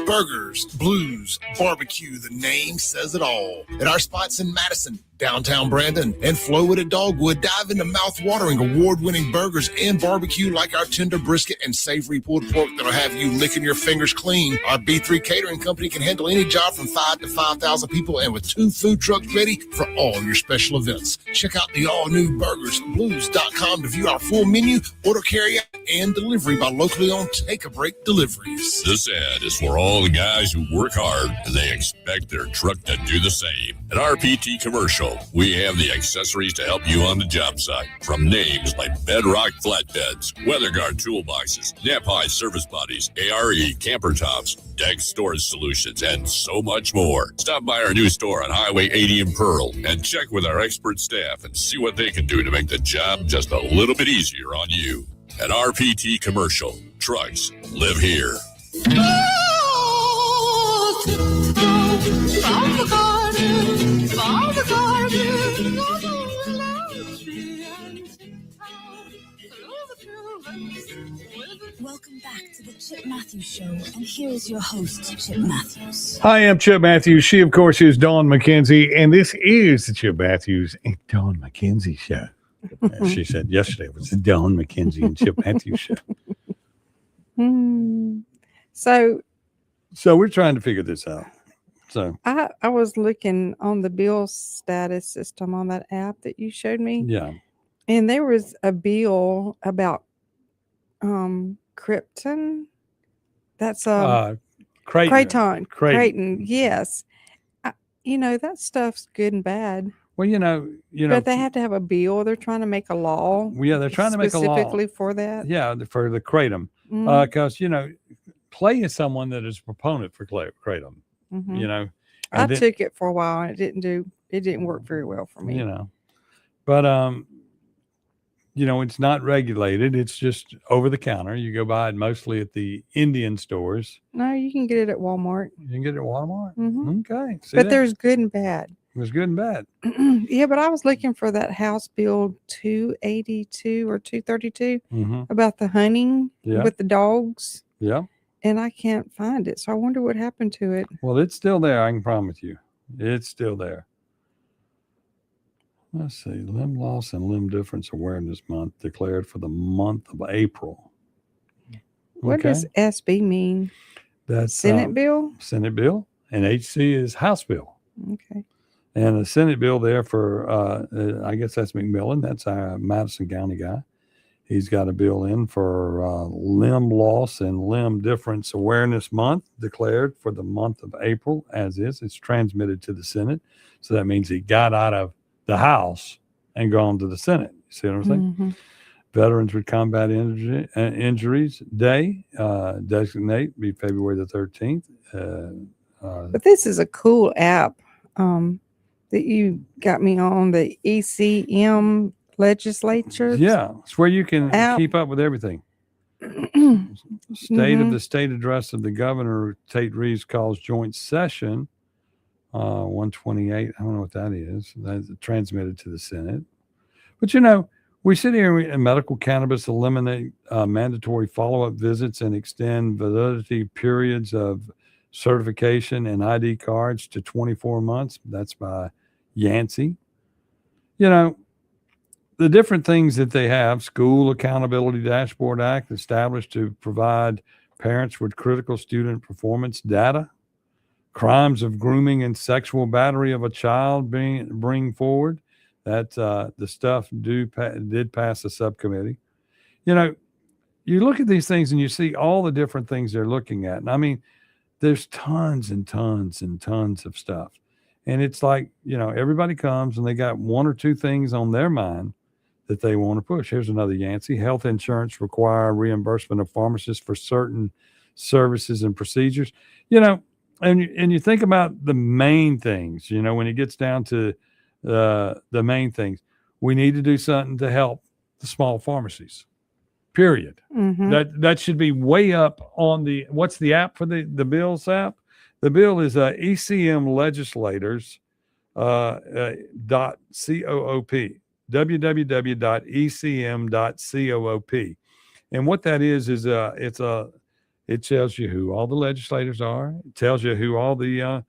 Burgers, blues, barbecue, the name says it all. At our spots in Madison, downtown Brandon, and Flowwood at Dogwood, dive into mouth-watering, award-winning burgers and barbecue like our tender brisket and savory pulled pork that'll have you licking your fingers clean. Our B3 Catering Company can handle any job from 5 to 5,000 people, and with 2 food trucks ready for all your special events. Check out the all-new burgersblues.com to view our full menu, order, carry-out, and delivery by locally owned Take-A-Break Deliveries. This ad is for all the guys who work hard and they expect their truck to do the same. At RPT Commercial, we have the accessories to help you on the job site. From names like Bedrock flatbeds, WeatherGuard toolboxes, Nap-High service bodies, ARE camper tops, deck storage solutions, and so much more. Stop by our new store on Highway 80 in Pearl and check with our expert staff and see what they can do to make the job just a little bit easier on you. At RPT Commercial, trucks live here. Welcome back to the Chip Mathews Show, and here is your host, Chip Mathews. Hi, I'm Chip Mathews. She, of course, is Dawn McKenzie, and this is the Chip Mathews and Dawn McKenzie Show. As she said yesterday, it was the Dawn McKenzie and Chip Mathews Show. So we're trying to figure this out. So I was looking on the bill status system on that app that you showed me. yeah, And there was a bill about Krypton. That's Creighton. Yes. That stuff's good and bad. Well, But they have to have a bill. They're trying to make a law. Yeah, they're trying to make a law specifically for that. Yeah, for the kratom, because Clay is someone that is a proponent for kratom. Mhm. I took it for a while and it didn't work very well for me. But it's not regulated. It's just over the counter. You go buy it mostly at the Indian stores. No, you can get it at Walmart. You can get it at Walmart. Mhm. Okay, But there's good and bad. There's good and bad. Yeah, but I was looking for that House Bill 282 or 232 about the hunting with the dogs. Yeah. And I can't find it. So I wonder what happened to it. Well, it's still there. I can promise you. It's still there. Let's see. Limb Loss and Limb Difference Awareness Month declared for the month of April. What does SB mean? That's Senate bill? Senate bill. And HC is House bill. Okay. And the Senate bill there for, I guess that's McMillan. That's our Madison County guy. He's got a bill in for Limb Loss and Limb Difference Awareness Month declared for the month of April, as is. It's transmitted to the Senate. So that means he got out of the House and gone to the Senate. You see what I'm saying? Veterans with Combat Injuries Day, designate, be February the 13th. But this is a cool app that you got me on, the ECM legislature. Yeah, it's where you can keep up with everything. State of the state address of the governor, Tate Reeves calls joint session 128. I don't know what that is. That's transmitted to the Senate. But we sit here and medical cannabis eliminate mandatory follow-up visits and extend validity periods of certification and ID cards to 24 months. That's by Yancey. The different things that they have: School Accountability Dashboard Act established to provide parents with critical student performance data. Crimes of grooming and sexual battery of a child bring forward. That the stuff did pass the subcommittee. You look at these things and you see all the different things they're looking at. And I mean, there's tons and tons and tons of stuff. And it's like, everybody comes and they got one or two things on their mind that they want to push. Here's another Yancey. Health insurance require reimbursement of pharmacists for certain services and procedures. You know, and you think about the main things, you know, when it gets down to the main things, we need to do something to help the small pharmacies, period. That should be way up on the, what's the app for the Bill's app? The Bill is ECM Legislators .coop, www.ecm.coop. And what that is it tells you who all the legislators are. It tells you who all the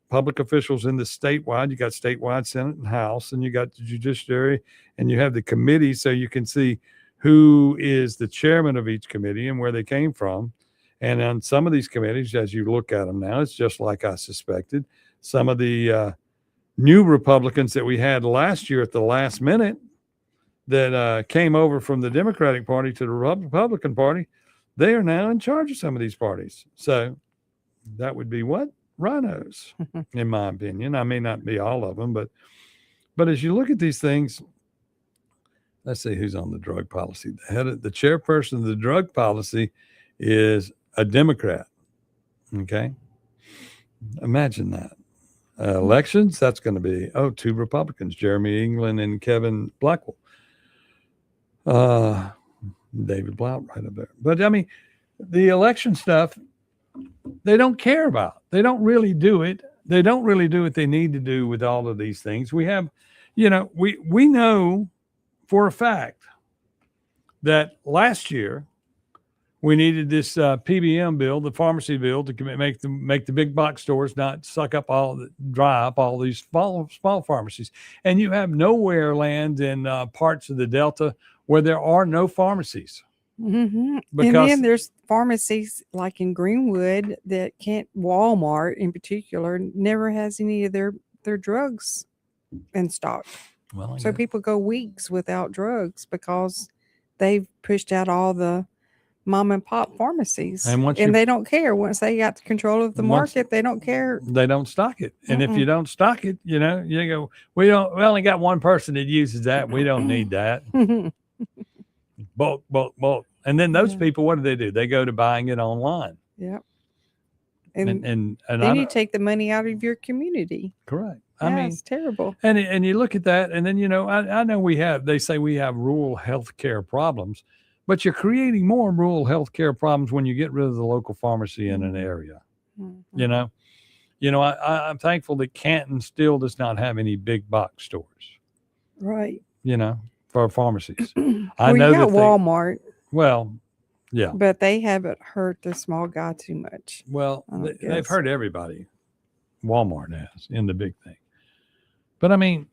public officials in the statewide. You got statewide Senate and House, and you got the judiciary, and you have the committee, so you can see who is the chairman of each committee and where they came from. And on some of these committees, as you look at them now, it's just like I suspected. Some of the new Republicans that we had last year at the last minute that came over from the Democratic Party to the Republican Party, they are now in charge of some of these parties. So that would be what? Rhinos, in my opinion. I may not be all of them, but as you look at these things, let's see who's on the drug policy. The chairperson of the drug policy is a Democrat. Okay. Imagine that. Elections, that's going to be, two Republicans, Jeremy England and Kevin Blackwell. David Blount right up there. But I mean, the election stuff, they don't care about. They don't really do it. They don't really do what they need to do with all of these things. We have, you know, we know for a fact that last year we needed this PBM bill, the pharmacy bill, to make the big box stores not dry up all these small pharmacies. And you have nowhere land in parts of the Delta where there are no pharmacies. And then there's pharmacies like in Greenwood that can't, Walmart in particular, never has any of their drugs in stock. Well, so people go weeks without drugs because they've pushed out all the mom and pop pharmacies, and they don't care. Once they got control of the market, they don't care. They don't stock it. And if you don't stock it, you know, you go, we only got one person that uses that. We don't need that. Bulk. And then those people, what do? They go to buying it online. Yep. And then you take the money out of your community. Correct. Yeah, I mean, it's terrible. And you look at that, and then, you know, I know they say we have rural health care problems, but you're creating more rural health care problems when you get rid of the local pharmacy in an area. You know, I'm thankful that Canton still does not have any big box stores. Right. You know, for pharmacies. I know you got Walmart. Well, yeah. But they haven't hurt the small guy too much. Well, they've hurt everybody. Walmart has in the big thing. But I mean,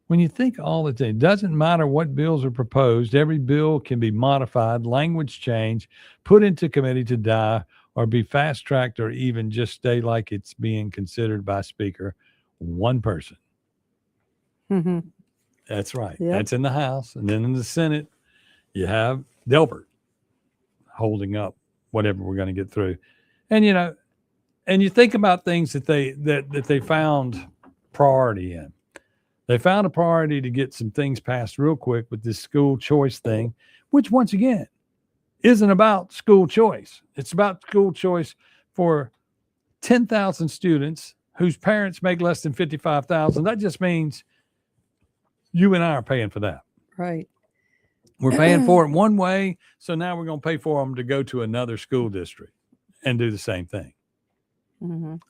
when you think all the time, it doesn't matter what bills are proposed. Every bill can be modified, language change, put into committee to die, or be fast tracked, or even just stay like it's being considered by Speaker, one person. That's right. Yep. That's in the House. And then in the Senate, you have Delbert holding up whatever we're going to get through. And, you know, and you think about things that they found priority in. They found a priority to get some things passed real quick with this school choice thing, which once again isn't about school choice. It's about school choice for 10,000 students whose parents make less than $55,000. That just means you and I are paying for that. Right. We're paying for it one way, so now we're going to pay for them to go to another school district and do the same thing.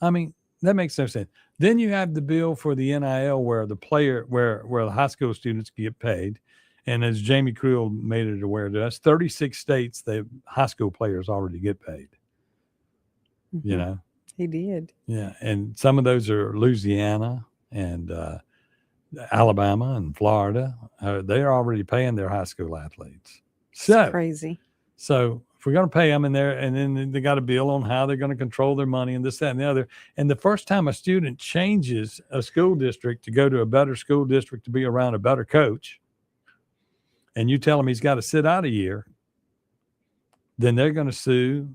I mean, that makes no sense. Then you have the bill for the NIL where the high school students get paid. And as Jamie Creel made it aware to us, 36 states, the high school players already get paid. You know? He did. Yeah. And some of those are Louisiana and Alabama and Florida. They're already paying their high school athletes. It's crazy. So if we're going to pay them in there, and then they got a bill on how they're going to control their money and this, that, and the other. And the first time a student changes a school district to go to a better school district to be around a better coach, and you tell him he's got to sit out a year, then they're going to sue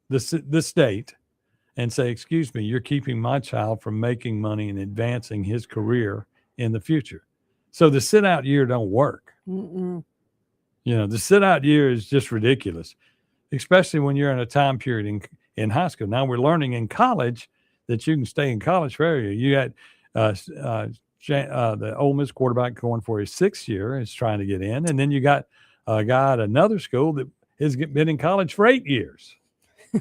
the state and say, excuse me, you're keeping my child from making money and advancing his career in the future. So the sit out year don't work. You know, the sit out year is just ridiculous. especially when you're in a time period in high school. Now we're learning in college that you can stay in college forever. You got the Ole Miss quarterback going for his 6th year is trying to get in, and then you got a guy at another school that has been in college for 8 years.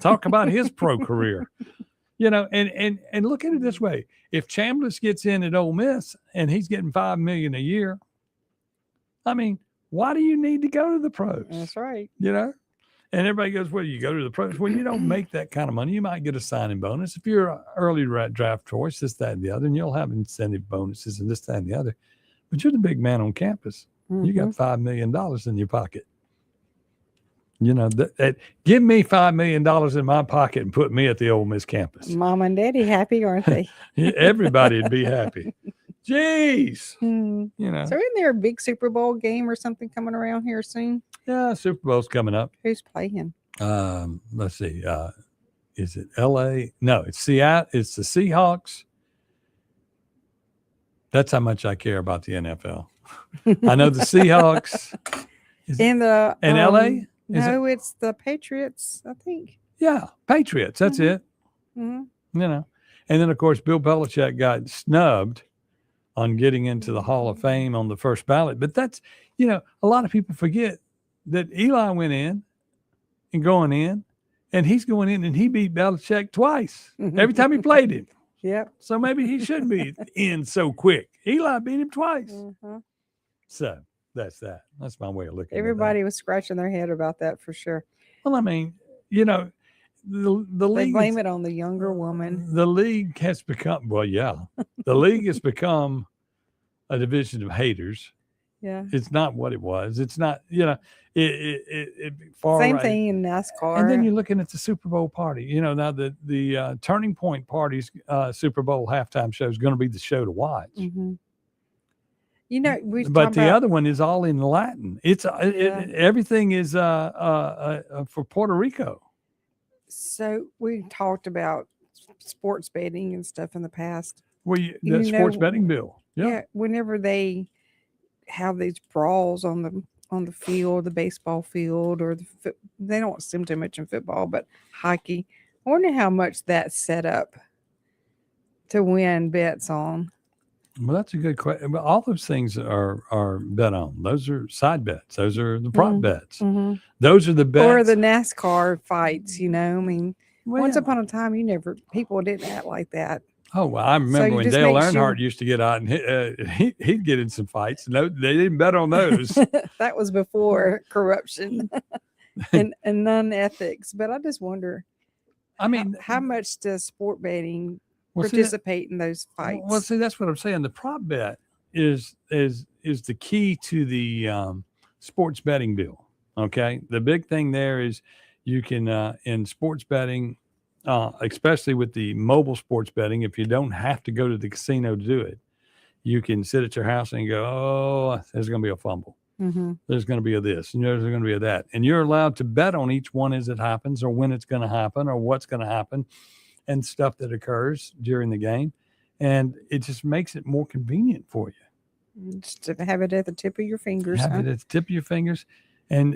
Talk about his pro career, and look at it this way: if Chambliss gets in at Ole Miss and he's getting $5 million a year, I mean, why do you need to go to the pros? That's right. And everybody goes, well, you go to the pros. Well, you don't make that kind of money. You might get a signing bonus. If you're an early draft choice, this, that, and the other, and you'll have incentive bonuses and this, that, and the other. But you're the big man on campus. Mm-hmm. You got $5 million in your pocket. Give me $5 million in my pocket and put me at the Ole Miss campus. Mom and Daddy happy, aren't they? Everybody would be happy. Jeez. So isn't there a big Super Bowl game or something coming around here soon? Yeah, Super Bowl's coming up. Who's playing? Let's see. Is it LA? No, it's Seattle. It's the Seahawks. That's how much I care about the NFL. I know the Seahawks. In LA? It's the Patriots, I think. Yeah, Patriots. That's it. Mm-hmm. And then of course Bill Belichick got snubbed on getting into the Hall of Fame on the first ballot. But that's, a lot of people forget that Eli went in and going in, and he's going in and he beat Belichick twice every time he played him. Yep. So maybe he shouldn't be in so quick. Eli beat him twice. Mm-hmm. So that's that. That's my way of looking Everybody was scratching their head about that for sure. Well, I mean, the league. They blame it on the younger woman. The league has become, the league has become a division of haters. Yeah. It's not what it was. It's not, it far Same right. thing in NASCAR. And then you're looking at the Super Bowl party. Now the Turning Point Party's Super Bowl halftime show is going to be the show to watch. Mm-hmm. But the other one is all in Latin. It's everything is for Puerto Rico. So we talked about sports betting and stuff in the past. Well, the sports betting bill. Yeah. Whenever they have these brawls on the field, the baseball field, or they don't seem too much in football, but hockey. I wonder how much that's set up to win bets on. Well, that's a good question. But all those things are bet on. Those are side bets. Those are the prop bets. Mm-hmm. Those are the bets. Or the NASCAR fights, once upon a time, people didn't act like that. Oh, well, I remember when Dale Earnhardt used to get out and he'd get in some fights. No, they didn't bet on those. That was before corruption and non-ethics. But I just wonder, how much does sport betting participate in those fights? Well, see, that's what I'm saying. The prop bet is the key to the sports betting bill. Okay, the big thing there is you can in sports betting. Especially with the mobile sports betting, if you don't have to go to the casino to do it, you can sit at your house and go, oh, there's going to be a fumble. Mm-hmm. There's going to be a this, and there's going to be a that. And you're allowed to bet on each one as it happens, or when it's going to happen, or what's going to happen, and stuff that occurs during the game. And it just makes it more convenient for you. Just to have it at the tip of your fingers. Have it at the tip of your fingers. And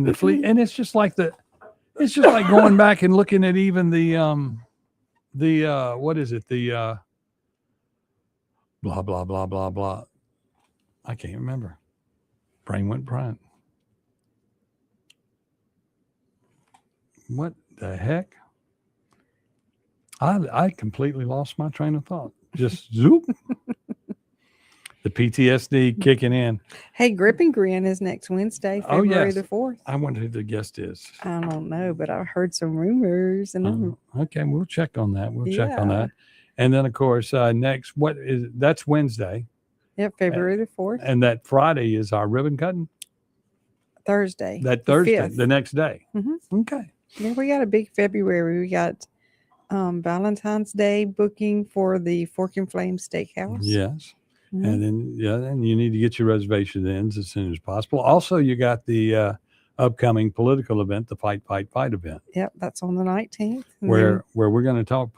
the fleet. And it's just like it's just like going back and looking at even the what is it? The blah, blah, blah, blah, blah. I can't remember. Brain went bright. What the heck? I completely lost my train of thought. Just zoop. The PTSD kicking in. Hey, Grip and Grin is next Wednesday, February the 4th. I wonder who the guest is. I don't know, but I heard some rumors. And okay, we'll check on that. We'll check on that. And then, of course, that's Wednesday. Yep, February the 4th. And that Friday is our ribbon cutting? Thursday. That Thursday, 5th. the next day. Mm-hmm. Okay. Yeah, we got a big February. We got Valentine's Day booking for the Fork and Flame Steakhouse. Yes. Mm-hmm. And then, and you need to get your reservation in as soon as possible. Also, you got the upcoming political event, the Fight event. Yep, that's on the 19th. Where we're going to talk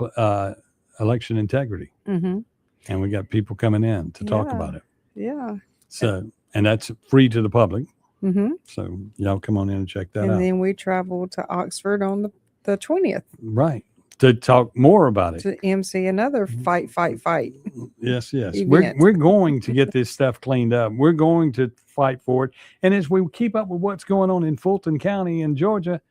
election integrity. Mm-hmm. And we got people coming in to talk about it. Yeah. So, and that's free to the public. Mm-hmm. So y'all come on in and check that And out. then we traveled to Oxford on the 20th. Right. To talk more about it. To MC another fight. Yes. event. We're going to get this stuff cleaned up. We're going to fight for it. And as we keep up with what's going on in Fulton County in Georgia,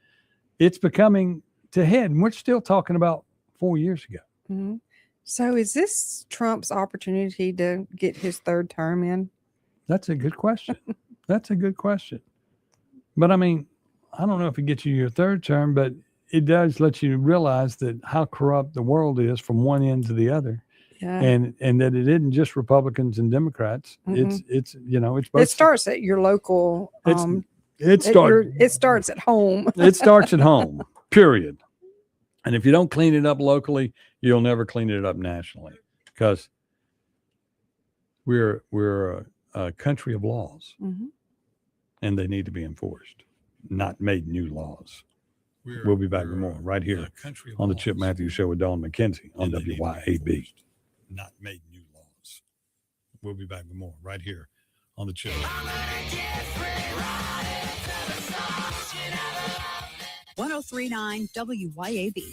it's becoming to head. And we're still talking about 4 years ago. Mm-hmm. So is this Trump's opportunity to get his third term in? That's a good question. That's a good question. But I mean, I don't know if it gets you your third term, but it does let you realize that how corrupt the world is from one end to the other. Yeah. And that it isn't just Republicans and Democrats. Mhm. It's both. It starts at your local. It starts at home. It starts at home, period. And if you don't clean it up locally, you'll never clean it up nationally, because we're a country of laws, Mhm. and they need to be enforced, not made new laws. We'll be back with more right here on the Chip Matthews Show with Dawn McKenzie on WYAB. Not made new laws. We'll be back with more right here on the Chip. 1039 WYAB.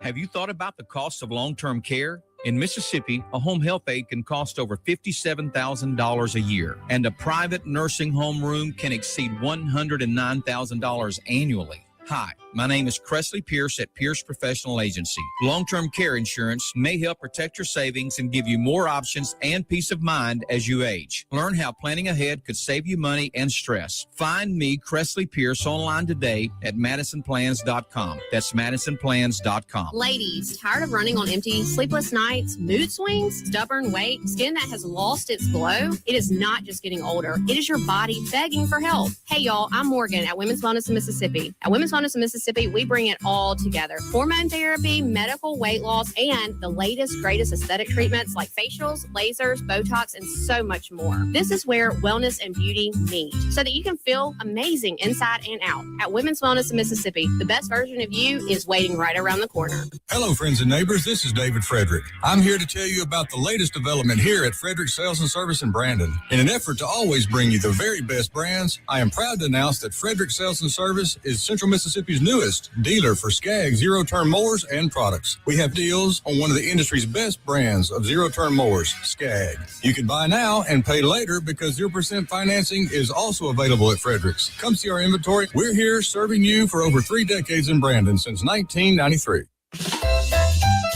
Have you thought about the cost of long-term care? In Mississippi, a home health aide can cost over $57,000 a year, and a private nursing home room can exceed $109,000 annually. Hi, my name is Cressley Pierce at Pierce Professional Agency. Long-term care insurance may help protect your savings and give you more options and peace of mind as you age. Learn how planning ahead could save you money and stress. Find me, Cressley Pierce, online today at MadisonPlans.com. That's MadisonPlans.com. Ladies, tired of running on empty, sleepless nights, mood swings, stubborn weight, skin that has lost its glow? It is not just getting older. It is your body begging for help. Hey, y'all, I'm Morgan at Women's Wellness in Mississippi. At Women's Wellness in Mississippi, we bring it all together. Hormone therapy, medical weight loss, and the latest, greatest aesthetic treatments like facials, lasers, Botox, and so much more. This is where wellness and beauty meet so that you can feel amazing inside and out. At Women's Wellness in Mississippi, the best version of you is waiting right around the corner. Hello, friends and neighbors. This is David Frederick. I'm here to tell you about the latest development here at Frederick Sales and Service in Brandon. In an effort to always bring you the very best brands, I am proud to announce that Frederick Sales and Service is Central Mississippi's newest dealer for Skag zero-turn mowers and products. We have deals on one of the industry's best brands of zero-turn mowers, Skag. You can buy now and pay later because 0% financing is also available at Frederick's. Come see our inventory. We're here serving you for over 3 decades in Brandon since 1993.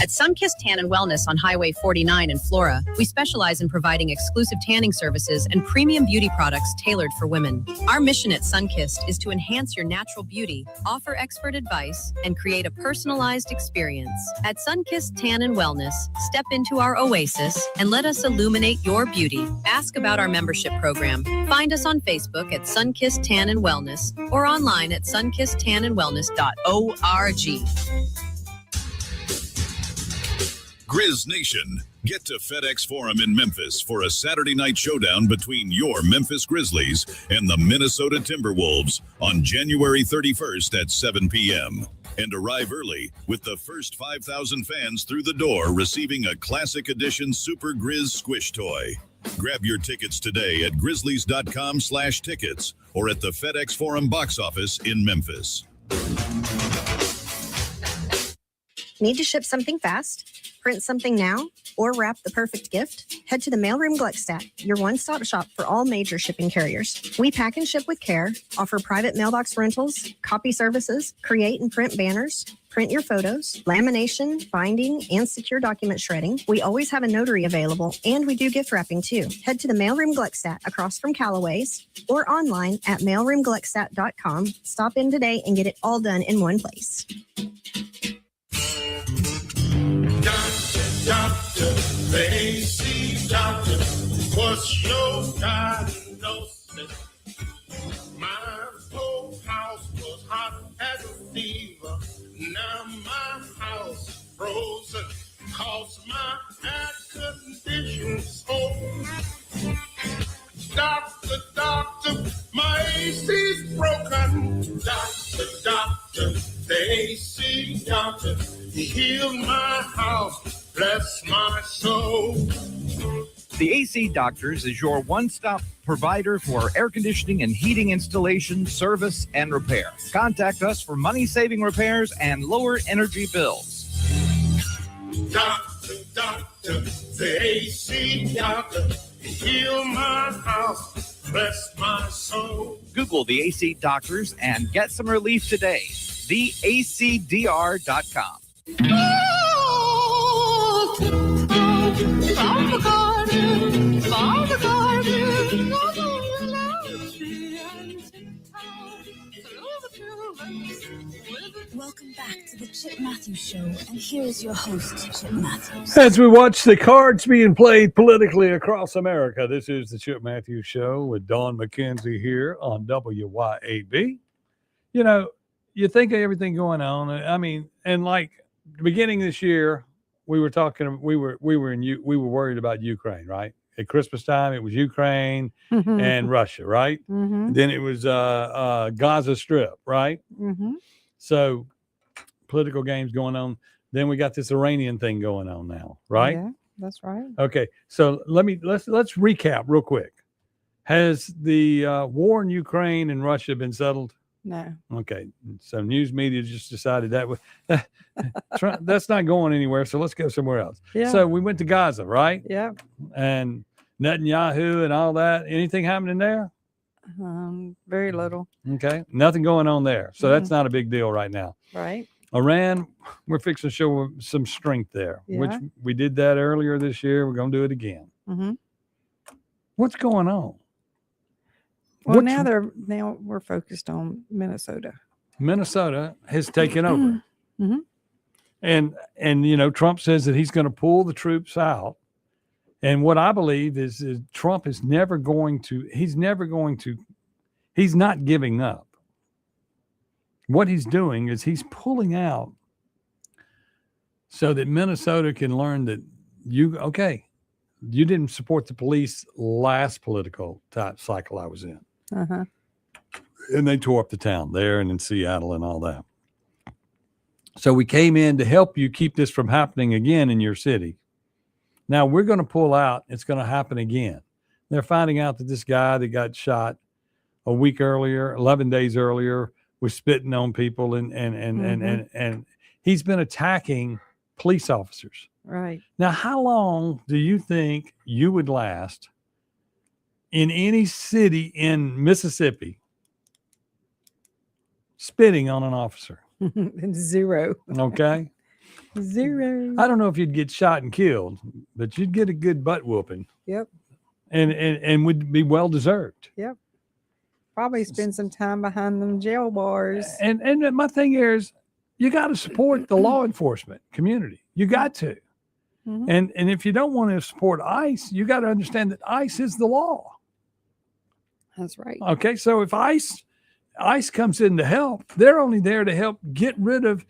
At Sunkissed Tan and Wellness on Highway 49 in Flora, we specialize in providing exclusive tanning services and premium beauty products tailored for women. Our mission at Sunkissed is to enhance your natural beauty, offer expert advice, and create a personalized experience. At Sunkissed Tan and Wellness, step into our oasis and let us illuminate your beauty. Ask about our membership program. Find us on Facebook at Sunkissed Tan and Wellness or online at sunkissedtanandwellness.org. Grizz Nation, get to FedEx Forum in Memphis for a Saturday night showdown between your Memphis Grizzlies and the Minnesota Timberwolves on January 31st at 7 p.m. And arrive early with the first 5,000 fans through the door receiving a Classic Edition Super Grizz Squish toy. Grab your tickets today at grizzlies.com/tickets or at the FedEx Forum box office in Memphis. Need to ship something fast? Print something now? Or wrap the perfect gift? Head to the Mailroom Gluckstadt, your one-stop shop for all major shipping carriers. We pack and ship with care, offer private mailbox rentals, copy services, create and print banners, print your photos, lamination, binding, and secure document shredding. We always have a notary available, and we do gift wrapping too. Head to the Mailroom Gluckstadt across from Callaway's or online at mailroomgluckstadt.com. Stop in today and get it all done in one place. Doctor, they see doctor, what's your diagnosis? My whole house was hot as a fever. Now my house frozen, cause my air conditioning's home. Doctor, my AC's broken. Doctor, the AC doctor, he healed my house. Bless my soul. The AC Doctors is your one-stop provider for air conditioning and heating installation, service, and repair. Contact us for money-saving repairs and lower energy bills. Doctor, the AC doctor, heal my house, bless my soul. Google the AC Doctors and get some relief today. TheACDR.com. Welcome back to the Chip Mathews Show, and here is your host, Chip Mathews. As we watch the cards being played politically across America, this is the Chip Mathews Show with Dawn McKenzie here on WYAB. You know, you think of everything going on. I mean, and like the beginning of this year, we were worried about Ukraine, right? At Christmas time, it was Ukraine and Russia, right? Then it was Gaza Strip, right? So political games going on. Then we got this Iranian thing going on now, right? Yeah, that's right. Okay, so let's recap real quick. Has the war in Ukraine and Russia been settled? No. Okay, so news media just decided that that's not going anywhere, so let's go somewhere else. Yeah. So we went to Gaza, right? Yeah. And Netanyahu and all that. Anything happening there? Very little. Okay, nothing going on there. So that's not a big deal right now. Right. Iran, we're fixing to show some strength there, which we did that earlier this year. We're going to do it again. What's going on? Well, now we're focused on Minnesota. Minnesota has taken over. And you know, Trump says that he's going to pull the troops out. And what I believe is Trump is he's not giving up. What he's doing is he's pulling out so that Minnesota can learn that you didn't support the police last political cycle I was in. And they tore up the town there and in Seattle and all that. So we came in to help you keep this from happening again in your city. Now we're going to pull out. It's going to happen again. They're finding out that this guy that got shot a week earlier, 11 days earlier, was spitting on people and he's been attacking police officers. Right. Now, how long do you think you would last in any city in Mississippi spitting on an officer? Zero. Okay. Zero. I don't know if you'd get shot and killed, but you'd get a good butt whooping. Yep. And would be well deserved. Yep. Probably spend some time behind them jail bars. And my thing is, you got to support the law enforcement community. You got to. And if you don't want to support ICE, you got to understand that ICE is the law. That's right. Okay, so if ICE comes in to help, they're only there to help get rid of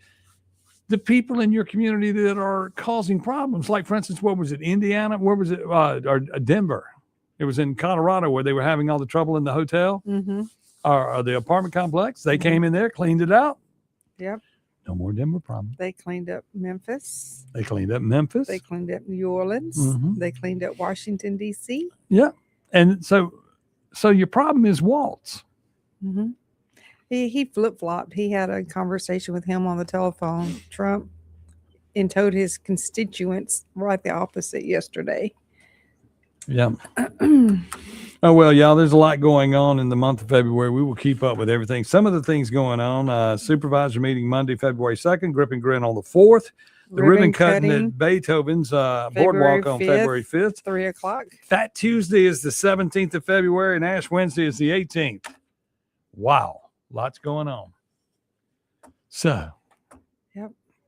the people in your community that are causing problems. Like, for instance, what was it, Indiana? Where was it? Or Denver. It was in Colorado where they were having all the trouble in the hotel or the apartment complex. They came in there, cleaned it out. Yep. No more Denver problems. They cleaned up Memphis. They cleaned up Memphis. They cleaned up New Orleans. They cleaned up Washington, D.C. Yeah. And so your problem is Waltz. He flip-flopped. He had a conversation with him on the telephone, Trump, and told his constituents right the opposite yesterday. Yeah. Oh, well, y'all, there's a lot going on in the month of February. We will keep up with everything. Some of the things going on, supervisor meeting Monday, February 2nd, Grip and Grin on the 4th, the ribbon cutting at Beethoven's Boardwalk on February 5th. 3 o'clock. Fat Tuesday is the 17th of February, and Ash Wednesday is the 18th. Wow. Lots going on. So,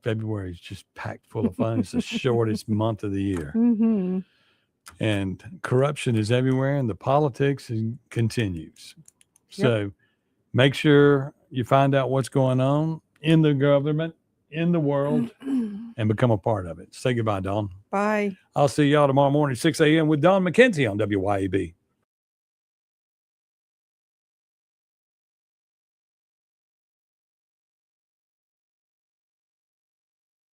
February is just packed full of fun. It's the shortest month of the year. And corruption is everywhere, and the politics continues. So make sure you find out what's going on in the government, in the world, and become a part of it. Say goodbye, Dawn. Bye. I'll see y'all tomorrow morning, 6 a.m. with Dawn McKenzie on WYAB.